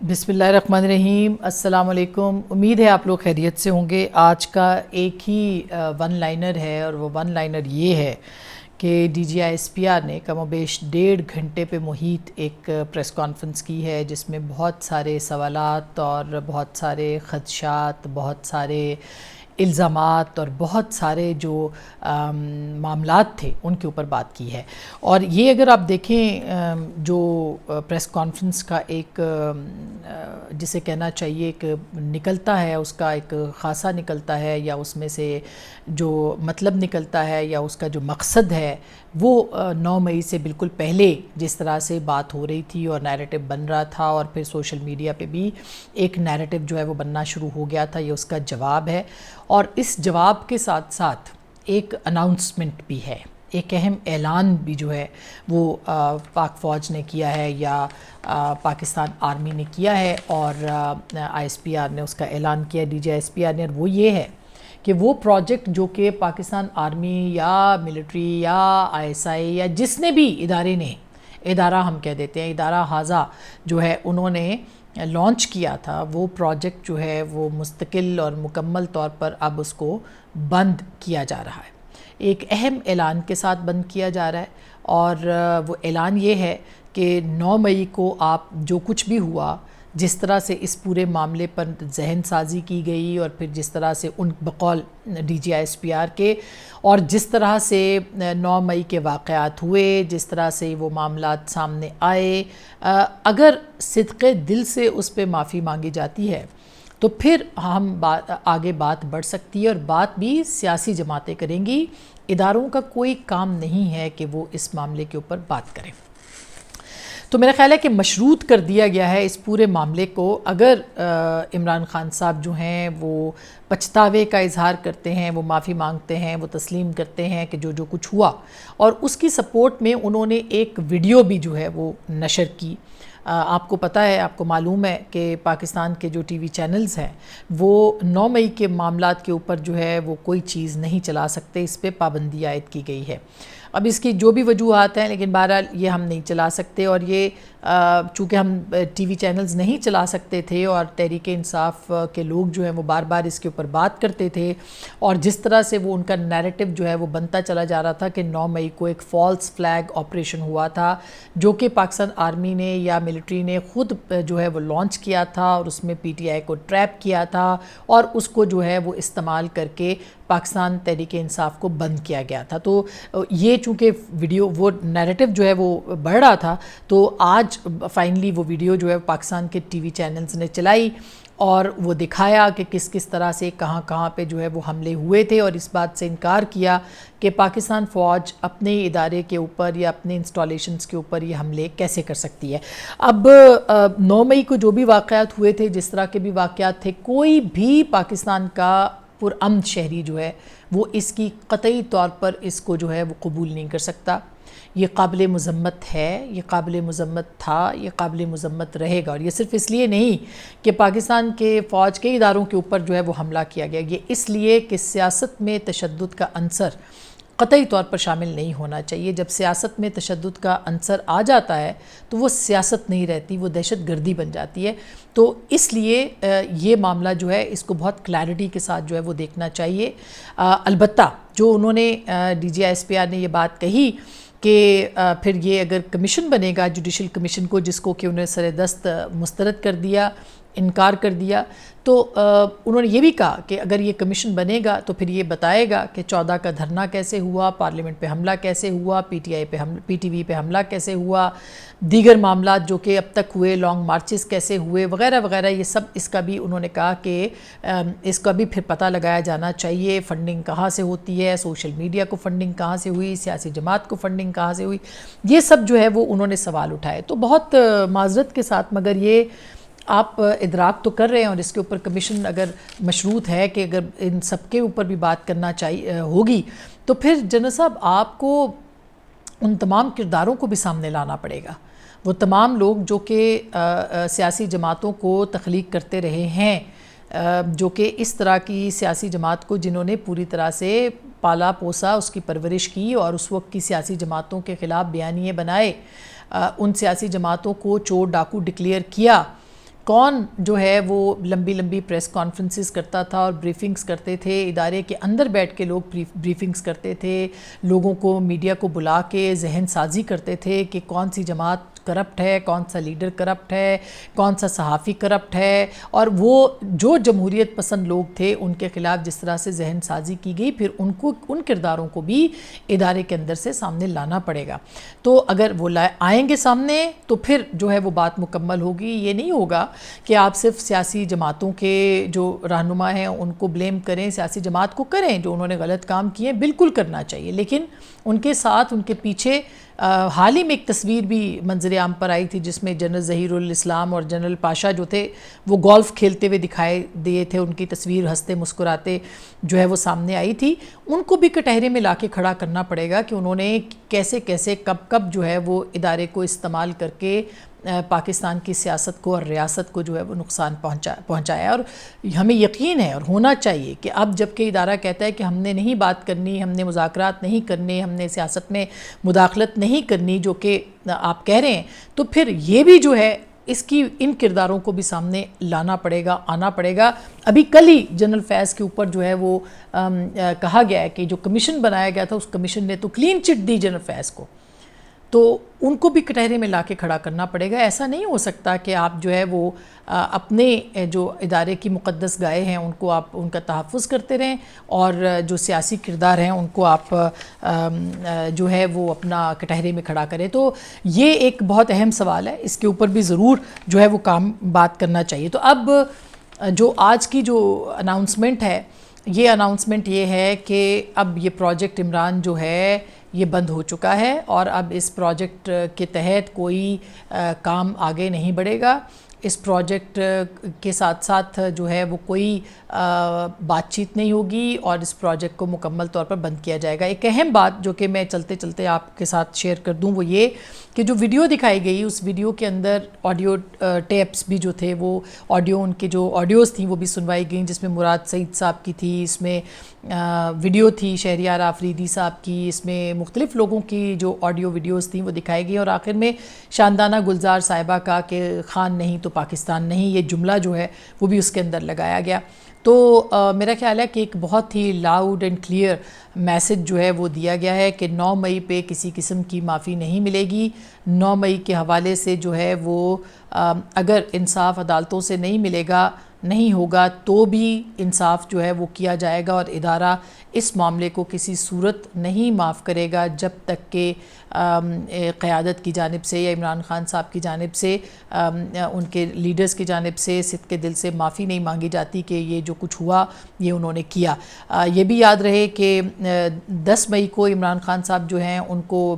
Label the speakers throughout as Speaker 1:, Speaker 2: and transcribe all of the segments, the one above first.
Speaker 1: بسم اللہ الرحمن الرحیم، السلام علیکم۔ امید ہے آپ لوگ خیریت سے ہوں گے۔ آج کا ایک ہی ون لائنر ہے اور وہ ون لائنر یہ ہے کہ D G I S P R نے کم و بیش 1.5 گھنٹے پہ محیط ایک پریس کانفرنس کی ہے، جس میں بہت سارے سوالات اور بہت سارے خدشات، بہت سارے الزامات اور بہت سارے جو معاملات تھے ان کے اوپر بات کی ہے۔ اور یہ اگر آپ دیکھیں جو پریس کانفرنس کا ایک جسے کہنا چاہیے کہ نکلتا ہے، اس کا ایک خاصہ نکلتا ہے یا اس میں سے جو مطلب نکلتا ہے یا اس کا جو مقصد ہے، وہ 9 مئی سے بالکل پہلے جس طرح سے بات ہو رہی تھی اور نیریٹو بن رہا تھا، اور پھر سوشل میڈیا پہ بھی ایک نیریٹو جو ہے وہ بننا شروع ہو گیا تھا، یہ اس کا جواب ہے۔ اور اس جواب کے ساتھ ساتھ ایک اناؤنسمنٹ بھی ہے، ایک اہم اعلان بھی جو ہے وہ پاک فوج نے کیا ہے یا پاکستان آرمی نے کیا ہے، اور آئی ایس پی آر نے اس کا اعلان کیا، D G I S P R نے، اور وہ یہ ہے کہ وہ پروجیکٹ جو کہ پاکستان آرمی یا ملٹری یا آئی ایس آئی یا جس نے بھی ادارے نے، ادارہ ہم کہہ دیتے ہیں، ادارہ حاضہ جو ہے انہوں نے لانچ کیا تھا، وہ پروجیکٹ جو ہے وہ مستقل اور مکمل طور پر اب اس کو بند کیا جا رہا ہے، ایک اہم اعلان کے ساتھ بند کیا جا رہا ہے۔ اور وہ اعلان یہ ہے کہ 9 مئی کو آپ جو کچھ بھی ہوا، جس طرح سے اس پورے معاملے پر ذہن سازی کی گئی، اور پھر جس طرح سے ان بقول D G I S P R کے، اور جس طرح سے 9 مئی کے واقعات ہوئے، جس طرح سے وہ معاملات سامنے آئے، اگر صدق دل سے اس پہ معافی مانگی جاتی ہے تو پھر ہم آگے بات بڑھ سکتی ہے، اور بات بھی سیاسی جماعتیں کریں گی۔ اداروں کا کوئی کام نہیں ہے کہ وہ اس معاملے کے اوپر بات کریں۔ تو میرا خیال ہے کہ مشروط کر دیا گیا ہے اس پورے معاملے کو۔ اگر عمران خان صاحب جو ہیں وہ پچھتاوے کا اظہار کرتے ہیں، وہ معافی مانگتے ہیں، وہ تسلیم کرتے ہیں کہ جو کچھ ہوا، اور اس کی سپورٹ میں انہوں نے ایک ویڈیو بھی جو ہے وہ نشر کی۔ آپ کو پتہ ہے، آپ کو معلوم ہے کہ پاکستان کے جو ٹی وی چینلز ہیں وہ 9 مئی کے معاملات کے اوپر جو ہے وہ کوئی چیز نہیں چلا سکتے، اس پہ پابندی عائد کی گئی ہے۔ اب اس کی جو بھی وجوہات ہیں، لیکن بہرحال یہ ہم نہیں چلا سکتے، اور یہ چونکہ ہم ٹی وی چینلز نہیں چلا سکتے تھے، اور تحریک انصاف کے لوگ جو ہیں وہ بار بار اس کے اوپر بات کرتے تھے، اور جس طرح سے وہ ان کا نیریٹو جو ہے وہ بنتا چلا جا رہا تھا کہ 9 مئی کو ایک فالس فلیگ آپریشن ہوا تھا، جو کہ پاکستان آرمی نے یا ملٹری نے خود جو ہے وہ لانچ کیا تھا، اور اس میں پی ٹی آئی کو ٹریپ کیا تھا، اور اس کو جو ہے وہ استعمال کر کے پاکستان تحریک انصاف کو بند کیا گیا تھا۔ تو یہ چونکہ ویڈیو وہ نیریٹو جو ہے وہ بڑھ رہا تھا، تو آج فائنلی وہ ویڈیو جو ہے پاکستان کے ٹی وی چینلز نے چلائی، اور وہ دکھایا کہ کس کس طرح سے کہاں پہ جو ہے وہ حملے ہوئے تھے، اور اس بات سے انکار کیا کہ پاکستان فوج اپنے ادارے کے اوپر یا اپنے انسٹالیشنز کے اوپر یہ حملے کیسے کر سکتی ہے۔ اب 9 مئی کو جو بھی واقعات ہوئے تھے، جس طرح کے بھی واقعات تھے، کوئی بھی پاکستان کا پرامن شہری جو ہے وہ اس کی قطعی طور پر اس کو جو ہے وہ قبول نہیں کر سکتا۔ یہ قابل مذمت ہے، یہ قابل مذمت تھا، یہ قابل مذمت رہے گا، اور یہ صرف اس لیے نہیں کہ پاکستان کے فوج کے اداروں کے اوپر جو ہے وہ حملہ کیا گیا، یہ اس لیے کہ سیاست میں تشدد کا عنصر قطعی طور پر شامل نہیں ہونا چاہیے۔ جب سیاست میں تشدد کا عنصر آ جاتا ہے تو وہ سیاست نہیں رہتی، وہ دہشت گردی بن جاتی ہے۔ تو اس لیے یہ معاملہ جو ہے اس کو بہت کلیئرٹی کے ساتھ جو ہے وہ دیکھنا چاہیے۔ البتہ جو انہوں نے D G I S P R نے یہ بات کہی کہ پھر یہ اگر کمیشن بنے گا، جوڈیشل کمیشن کو، جس کو کہ انہیں سر دست مسترد کر دیا، انکار کر دیا، تو انہوں نے یہ بھی کہا کہ اگر یہ کمیشن بنے گا تو پھر یہ بتائے گا کہ 14 کا دھرنا کیسے ہوا، پارلیمنٹ پہ حملہ کیسے ہوا، پی ٹی وی پہ حملہ کیسے ہوا، دیگر معاملات جو کہ اب تک ہوئے، لانگ مارچز کیسے ہوئے، وغیرہ وغیرہ، یہ سب اس کا بھی انہوں نے کہا کہ اس کا بھی پھر پتہ لگایا جانا چاہیے، فنڈنگ کہاں سے ہوتی ہے، سوشل میڈیا کو فنڈنگ کہاں سے ہوئی، سیاسی جماعت کو فنڈنگ کہاں سے ہوئی، یہ سب جو ہے وہ انہوں نے سوال اٹھائے۔ تو بہت معذرت کے ساتھ، مگر یہ آپ ادراک تو کر رہے ہیں، اور اس کے اوپر کمیشن اگر مشروط ہے کہ اگر ان سب کے اوپر بھی بات کرنا چاہیے ہوگی، تو پھر جنرل صاحب آپ کو ان تمام کرداروں کو بھی سامنے لانا پڑے گا، وہ تمام لوگ جو کہ سیاسی جماعتوں کو تخلیق کرتے رہے ہیں، جو کہ اس طرح کی سیاسی جماعت کو جنہوں نے پوری طرح سے پالا پوسا، اس کی پرورش کی، اور اس وقت کی سیاسی جماعتوں کے خلاف بیانیے بنائے، ان سیاسی جماعتوں کو چور ڈاکو ڈکلیئر کیا، کون جو ہے وہ لمبی لمبی پریس کانفرنسز کرتا تھا اور بریفنگز کرتے تھے، ادارے کے اندر بیٹھ کے لوگ بریفنگز کرتے تھے، لوگوں کو میڈیا کو بلا کے ذہن سازی کرتے تھے کہ کون سی جماعت کرپٹ ہے، کون سا لیڈر کرپٹ ہے، کون سا صحافی کرپٹ ہے، اور وہ جو جمہوریت پسند لوگ تھے ان کے خلاف جس طرح سے ذہن سازی کی گئی، پھر ان کرداروں کو بھی ادارے کے اندر سے سامنے لانا پڑے گا۔ تو اگر وہ آئیں گے سامنے تو پھر جو ہے وہ بات مکمل ہوگی۔ یہ نہیں ہوگا کہ آپ صرف سیاسی جماعتوں کے جو رہنما ہیں ان کو بلیم کریں، سیاسی جماعت کو کریں جو انہوں نے غلط کام کیے، بالکل کرنا چاہیے، لیکن ان کے ساتھ ان کے پیچھے حال ہی میں ایک تصویر بھی منظر عام پر آئی تھی جس میں جنرل ظہیر الاسلام اور جنرل پاشا جو تھے وہ گولف کھیلتے ہوئے دکھائے دیے تھے، ان کی تصویر ہنستے مسکراتے جو ہے وہ سامنے آئی تھی۔ ان کو بھی کٹہرے میں لا کے کھڑا کرنا پڑے گا کہ انہوں نے کیسے کیسے کب جو ہے وہ ادارے کو استعمال کر کے پاکستان کی سیاست کو اور ریاست کو جو ہے وہ نقصان پہنچایا۔ اور ہمیں یقین ہے اور ہونا چاہیے کہ اب جب کہ ادارہ کہتا ہے کہ ہم نے نہیں بات کرنی، ہم نے مذاکرات نہیں کرنے، ہم نے سیاست میں مداخلت نہیں کرنی جو کہ آپ کہہ رہے ہیں، تو پھر یہ بھی جو ہے ان کرداروں کو بھی سامنے لانا پڑے گا، آنا پڑے گا۔ ابھی کل ہی جنرل فیض کے اوپر جو ہے وہ کہا گیا ہے کہ جو کمیشن بنایا گیا تھا اس کمیشن نے تو کلین چٹ دی جنرل فیض کو، تو ان کو بھی کٹہرے میں لا کے کھڑا کرنا پڑے گا۔ ایسا نہیں ہو سکتا کہ آپ جو ہے وہ اپنے جو ادارے کی مقدس گائے ہیں ان کو آپ ان کا تحفظ کرتے رہیں، اور جو سیاسی کردار ہیں ان کو آپ جو ہے وہ اپنا کٹہرے میں کھڑا کریں۔ تو یہ ایک بہت اہم سوال ہے، اس کے اوپر بھی ضرور جو ہے وہ بات کرنا چاہیے۔ تو اب جو آج کی جو اناؤنسمنٹ ہے، یہ اناؤنسمنٹ یہ ہے کہ اب یہ پروجیکٹ عمران جو ہے یہ بند ہو چکا ہے، اور اب اس پروجیکٹ کے تحت کوئی کام آگے نہیں بڑھے گا۔ اس پروجیکٹ کے ساتھ ساتھ جو ہے وہ کوئی بات چیت نہیں ہوگی، اور اس پروجیکٹ کو مکمل طور پر بند کیا جائے گا۔ ایک اہم بات جو کہ میں چلتے چلتے آپ کے ساتھ شیئر کر دوں وہ یہ کہ جو ویڈیو دکھائی گئی اس ویڈیو کے اندر آڈیو ٹیپس بھی جو تھے، وہ ان کی جو آڈیوز تھیں وہ بھی سنوائی گئیں، جس میں مراد سعید صاحب کی تھی، اس میں ویڈیو تھی شہریار آفریدی صاحب کی، اس میں مختلف لوگوں کی جو آڈیو ویڈیوز تھیں وہ دکھائی گئی، اور آخر میں شاندانہ گلزار صاحبہ کا کہ خان نہیں تو پاکستان نہیں، یہ جملہ جو ہے وہ بھی اس کے اندر لگایا گیا۔ تو میرا خیال ہے کہ ایک بہت ہی لاؤڈ اینڈ کلیئر میسج جو ہے وہ دیا گیا ہے کہ 9 مئی پہ کسی قسم کی معافی نہیں ملے گی۔ 9 مئی کے حوالے سے جو ہے وہ اگر انصاف عدالتوں سے نہیں ملے گا، نہیں ہوگا، تو بھی انصاف جو ہے وہ کیا جائے گا، اور ادارہ اس معاملے کو کسی صورت نہیں معاف کرے گا جب تک کہ قیادت کی جانب سے یا عمران خان صاحب کی جانب سے ان کے لیڈرز کی جانب سے صدق کے دل سے معافی نہیں مانگی جاتی کہ یہ جو کچھ ہوا یہ انہوں نے کیا۔ یہ بھی یاد رہے کہ 10 مئی کو عمران خان صاحب جو ہیں ان کو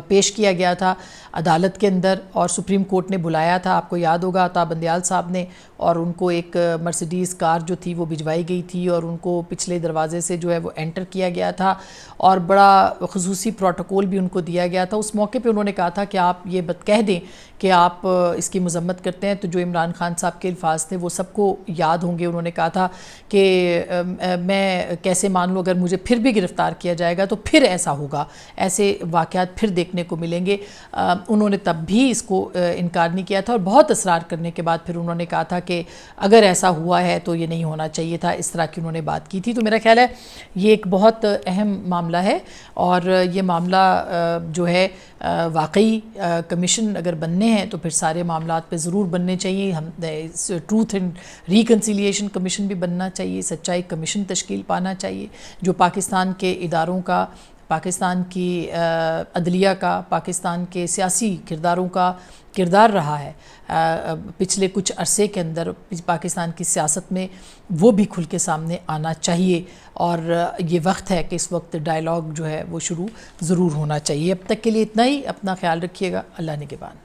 Speaker 1: پیش کیا گیا تھا عدالت کے اندر، اور سپریم کورٹ نے بلایا تھا، آپ کو یاد ہوگا عطا بندیال صاحب نے، اور ان کو ایک مرسیڈیز کار جو تھی وہ بھجوائی گئی تھی، اور ان کو پچھلے دروازے سے جو ہے وہ انٹر کیا گیا تھا، اور بڑا خصوصی پروٹوکول بھی ان کو دیا گیا تھا۔ اس موقع پہ انہوں نے کہا تھا کہ آپ یہ کہہ دیں کہ آپ اس کی مذمت کرتے ہیں، تو جو عمران خان صاحب کے الفاظ تھے وہ سب کو یاد ہوں گے۔ انہوں نے کہا تھا کہ میں کیسے مان لوں، اگر مجھے پھر بھی گرفتار کیا جائے گا تو پھر ایسا ہوگا، ایسے واقعات پھر دیکھنے کو ملیں گے۔ انہوں نے تب بھی اس کو انکار نہیں کیا تھا، اور بہت اصرار کرنے کے بعد پھر انہوں نے کہا تھا کہ اگر ایسا ہوا ہے تو یہ نہیں ہونا چاہیے تھا، اس طرح کی انہوں نے بات کی تھی۔ تو میرا خیال ہے یہ ایک بہت اہم معاملہ ہے، اور یہ معاملہ جو ہے واقعی کمیشن اگر بننے ہیں تو پھر سارے معاملات پہ ضرور بننے چاہیے۔ ٹروتھ اینڈ ریکنسیلیشن کمیشن بھی بننا چاہیے، سچائی کمیشن تشکیل پانا چاہیے، جو پاکستان کے اداروں کا، پاکستان کی عدلیہ کا، پاکستان کے سیاسی کرداروں کا کردار رہا ہے پچھلے کچھ عرصے کے اندر پاکستان کی سیاست میں، وہ بھی کھل کے سامنے آنا چاہیے، اور یہ وقت ہے کہ اس وقت ڈائیلاگ جو ہے وہ شروع ضرور ہونا چاہیے۔ اب تک کے لیے اتنا ہی، اپنا خیال رکھیے گا، اللہ نگہبان۔